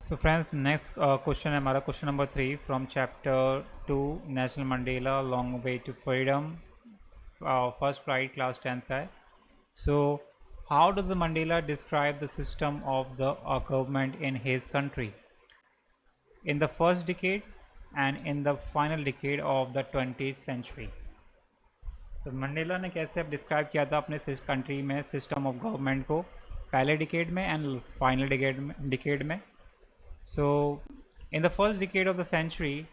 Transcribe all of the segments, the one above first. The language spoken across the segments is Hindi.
सो फ्रेंड्स नेक्स्ट क्वेश्चन है हमारा question number 3 from chapter 2 Nelson Mandela long way to freedom first flight class 10th का है. So how does the Mandela describe the system of the government in his country in the first decade and in the final decade of the 20th century. तो मंडेला ने कैसे अब डिस्क्राइब किया था अपने कंट्री में सिस्टम ऑफ गवर्नमेंट को पहले डिकेड में एंड फाइनल डिकेड में. So in the first decade of the century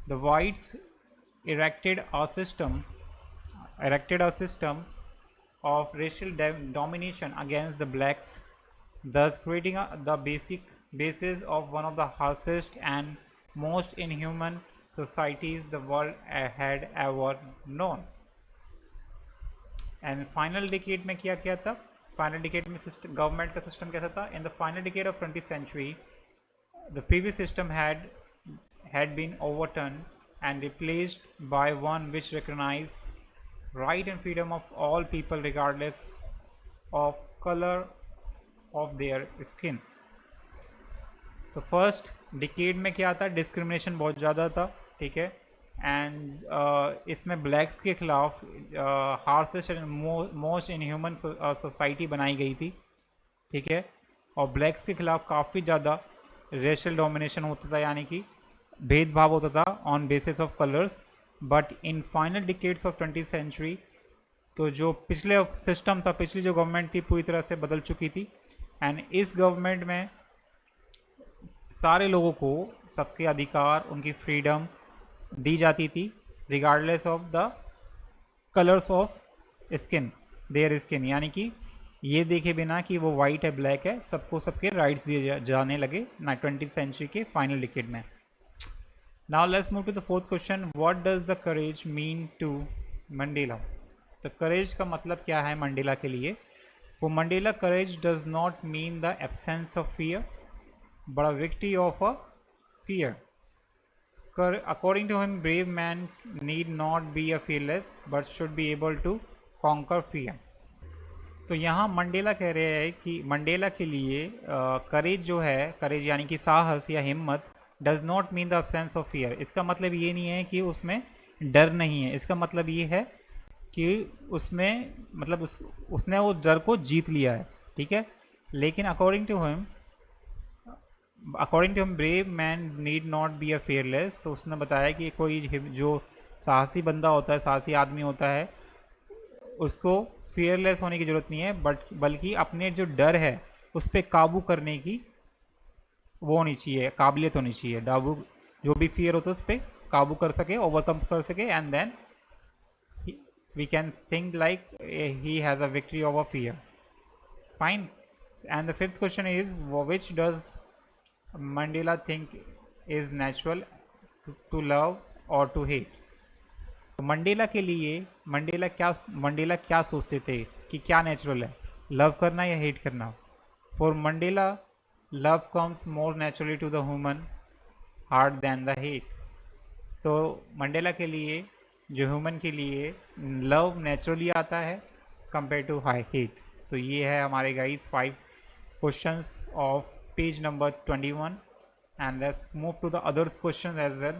the whites erected a system of racial domination against the blacks, thus creating the basis of one of the harshest and most inhuman societies the world had ever known. And final decade में क्या था? फाइनल डिकेड में गवर्नमेंट का सिस्टम कैसा था? In the final decade of 20th century the previous system had been overturned and replaced by one which recognized right and freedom of all people regardless of color of their skin. तो फर्स्ट डिकेड में क्या था? डिस्क्रिमिनेशन बहुत ज़्यादा था, ठीक है, एंड इसमें ब्लैक्स के खिलाफ harshest and most inhuman society बनाई गई थी, ठीक है, और ब्लैक्स के खिलाफ काफ़ी ज़्यादा रेशियल डोमिनेशन होता था, यानी कि भेदभाव होता था on basis of colours. But in final decades of 20th century तो जो पिछले सिस्टम था, पिछली जो गवर्नमेंट थी पूरी तरह से बदल चुकी थी, एंड इस गवर्नमेंट में सारे लोगों को सबके अधिकार, उनकी फ्रीडम दी जाती थी regardless of the colours of skin, their skin, यानी कि ये देखे बिना कि वो वाइट है ब्लैक है, सबको सबके राइट्स दिए जाने लगे 20th सेंचुरी के फाइनल डिकेड में. Now let's move to the fourth question. What does the courage mean to Mandela? तो करेज का मतलब क्या है मंडेला के लिए? For Mandela courage does not mean the absence of fear but a victory of a fear. According to him, brave man need not be a fearless but should be able to conquer fear. तो यहाँ मंडेला कह रहे हैं कि मंडेला के लिए करेज जो है, करेज यानी कि साहस या हिम्मत, does not mean the absence of fear. इसका मतलब ये नहीं है कि उसमें डर नहीं है, इसका मतलब ये है कि उसमें मतलब उसने वो डर को जीत लिया है, ठीक है. लेकिन according to him brave man need not be a fearless. तो उसने बताया कि कोई जो साहसी बंदा होता है, साहसी आदमी होता है, उसको फेयरलेस होने की ज़रूरत नहीं है, बल्कि अपने जो डर है उस पर काबू करने की वो होनी चाहिए, काबिलियत होनी चाहिए. जो भी फियर होता है उस पर काबू कर सके, ओवरकम कर सके, and then we can think like he has a victory of a fear. Fine. And the fifth question is which does Mandela think is natural to love or to hate. तो मंडेला के लिए मंडेला क्या सोचते थे कि क्या नेचुरल है, लव करना या हेट करना? For Mandela love comes more naturally to the human heart than the hate. तो मंडेला के लिए, जो ह्यूमन के लिए, लव नेचुरली आता है कंपेयर टू हेट. तो ये है हमारे guys 5 questions of page number 21, and let's move to the others questions as well.